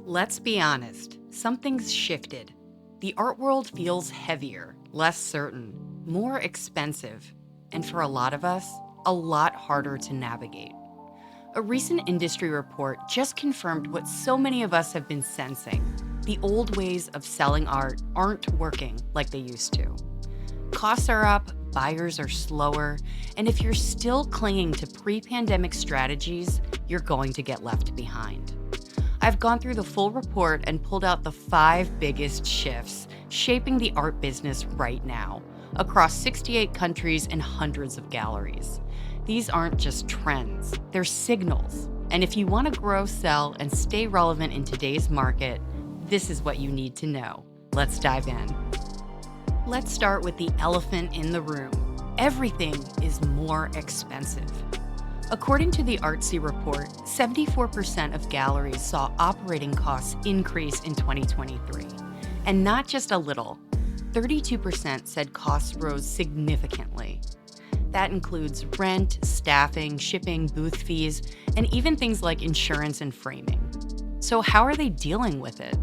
Let's be honest, something's shifted. The art world feels heavier, less certain, more expensive, and for a lot of us, a lot harder to navigate. A recent industry report just confirmed what so many of us have been sensing. The old ways of selling art aren't working like they used to. Costs are up, buyers are slower, and if you're still clinging to pre-pandemic strategies, you're going to get left behind. I've gone through the full report and pulled out the 5 biggest shifts shaping the art business right now, across 68 countries and hundreds of galleries. These aren't just trends, they're signals. And if you want to grow, sell, and stay relevant in today's market, this is what you need to know. Let's dive in. Let's start with the elephant in the room. Everything is more expensive. According to the Artsy report, 74% of galleries saw operating costs increase in 2023. And not just a little. 32% said costs rose significantly. That includes rent, staffing, shipping, booth fees, and even things like insurance and framing. So how are they dealing with it?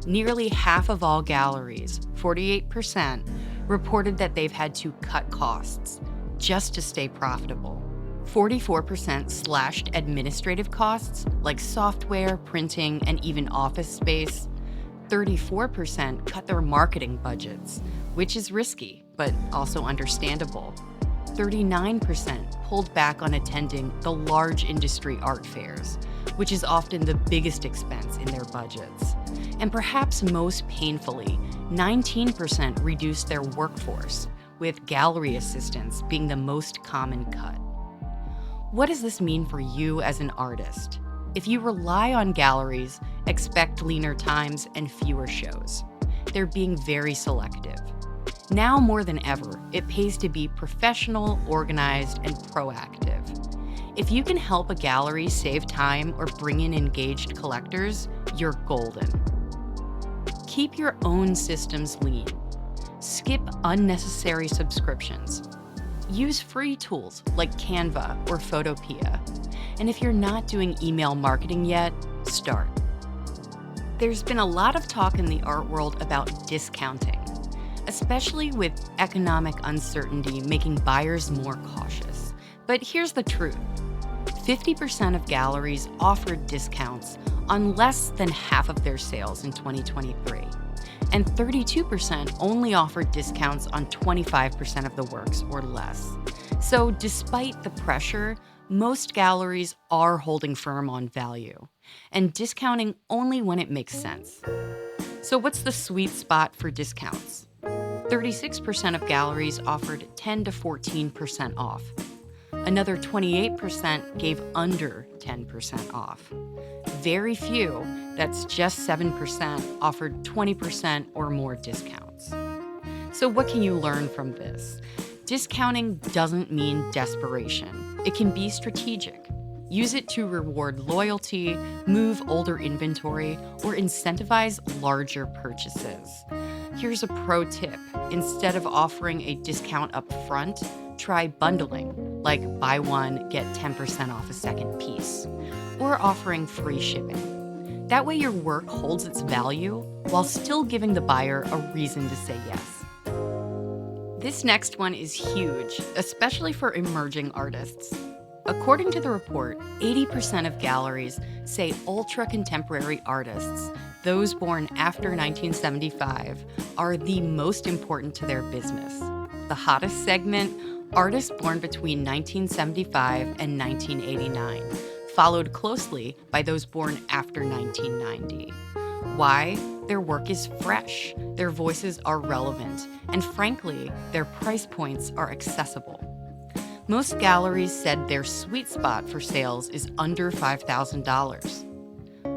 Nearly half of all galleries, 48%, reported that they've had to cut costs just to stay profitable. 44% slashed administrative costs like software, printing, and even office space. 34% cut their marketing budgets, which is risky, but also understandable. 39% pulled back on attending the large industry art fairs, which is often the biggest expense in their budgets. And perhaps most painfully, 19% reduced their workforce, with gallery assistants being the most common cut. What does this mean for you as an artist? If you rely on galleries, expect leaner times and fewer shows. They're being very selective. Now more than ever, it pays to be professional, organized, and proactive. If you can help a gallery save time or bring in engaged collectors, you're golden. Keep your own systems lean. Skip unnecessary subscriptions. Use free tools like Canva or Photopea. And if you're not doing email marketing yet, start. There's been a lot of talk in the art world about discounting, especially with economic uncertainty making buyers more cautious. But here's the truth. 50% of galleries offered discounts on less than half of their sales in 2023. And 32% only offered discounts on 25% of the works or less. So despite the pressure, most galleries are holding firm on value and discounting only when it makes sense. So what's the sweet spot for discounts? 36% of galleries offered 10 to 14% off. Another 28% gave under 10% off. Very few, that's just 7%, offered 20% or more discounts. So what can you learn from this? Discounting doesn't mean desperation. It can be strategic. Use it to reward loyalty, move older inventory, or incentivize larger purchases. Here's a pro tip. Instead of offering a discount up front, try bundling, like buy one, get 10% off a second piece, or offering free shipping. That way your work holds its value while still giving the buyer a reason to say yes. This next one is huge, especially for emerging artists. According to the report, 80% of galleries say ultra-contemporary artists, those born after 1975, are the most important to their business. The hottest segment, artists born between 1975 and 1989, followed closely by those born after 1990. Why? Their work is fresh, their voices are relevant, and frankly, their price points are accessible. Most galleries said their sweet spot for sales is under $5,000,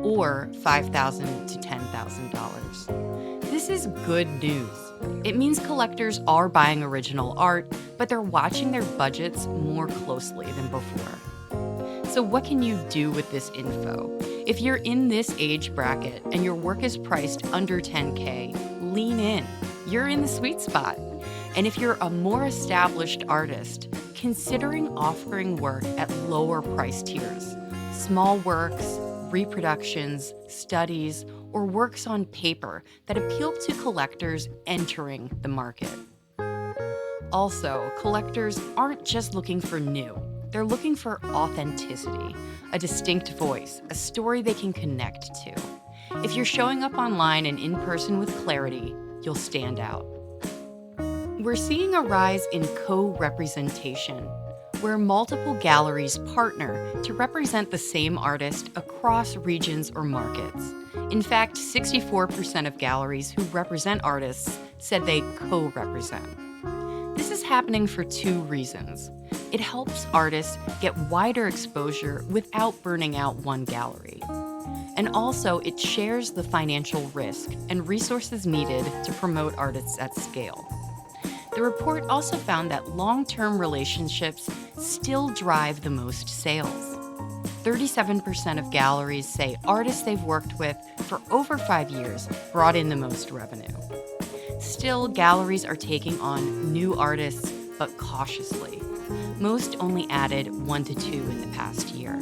or $5,000 to $10,000. This is good news. It means collectors are buying original art, but they're watching their budgets more closely than before. So what can you do with this info? If you're in this age bracket and your work is priced under $10K, lean in. You're in the sweet spot. And if you're a more established artist, considering offering work at lower price tiers, small works, reproductions, studies, or works on paper that appeal to collectors entering the market. Also, collectors aren't just looking for new. They're looking for authenticity, a distinct voice, a story they can connect to. If you're showing up online and in person with clarity, you'll stand out. We're seeing a rise in co-representation, where multiple galleries partner to represent the same artist across regions or markets. In fact, 64% of galleries who represent artists said they co-represent. This is happening for two reasons. It helps artists get wider exposure without burning out one gallery. And also, it shares the financial risk and resources needed to promote artists at scale. The report also found that long-term relationships still drive the most sales. 37% of galleries say artists they've worked with for over 5 years brought in the most revenue. Still, galleries are taking on new artists, but cautiously. Most only added 1 to 2 in the past year.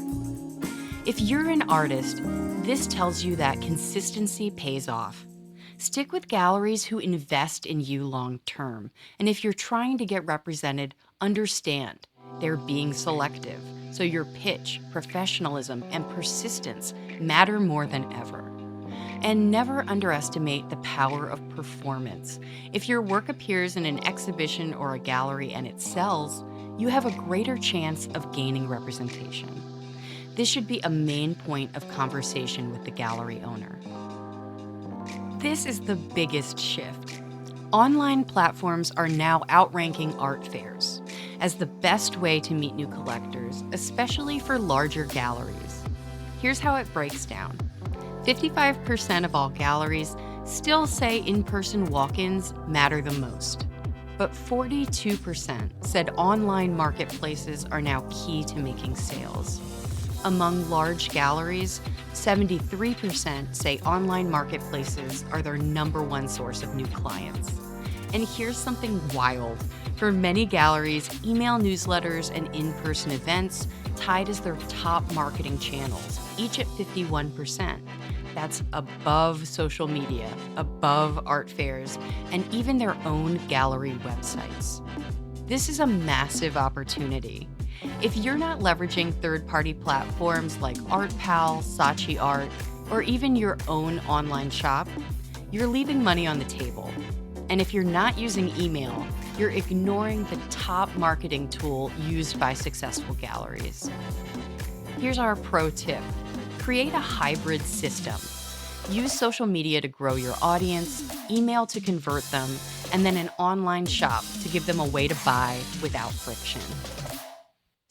If you're an artist, this tells you that consistency pays off. Stick with galleries who invest in you long term. And if you're trying to get represented, understand they're being selective. So your pitch, professionalism, and persistence matter more than ever. And never underestimate the power of performance. If your work appears in an exhibition or a gallery and it sells, you have a greater chance of gaining representation. This should be a main point of conversation with the gallery owner. This is the biggest shift. Online platforms are now outranking art fairs as the best way to meet new collectors, especially for larger galleries. Here's how it breaks down. 55% of all galleries still say in-person walk-ins matter the most, but 42% said online marketplaces are now key to making sales. Among large galleries, 73% say online marketplaces are their #1 source of new clients. And here's something wild. For many galleries, email newsletters and in-person events tied as their top marketing channels, each at 51%. That's above social media, above art fairs, and even their own gallery websites. This is a massive opportunity. If you're not leveraging third-party platforms like ArtPal, Saatchi Art, or even your own online shop, you're leaving money on the table. And if you're not using email, you're ignoring the top marketing tool used by successful galleries. Here's our pro tip. Create a hybrid system. Use social media to grow your audience, email to convert them, and then an online shop to give them a way to buy without friction.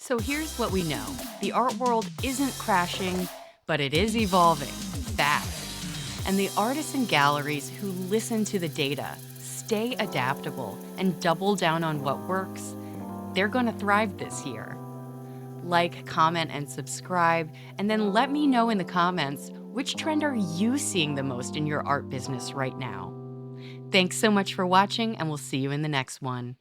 So here's what we know. The art world isn't crashing, but it is evolving fast. And the artists and galleries who listen to the data, stay adaptable, and double down on what works, they're going to thrive this year. Like, comment, and subscribe, and then let me know in the comments which trend are you seeing the most in your art business right now. Thanks so much for watching, and we'll see you in the next one.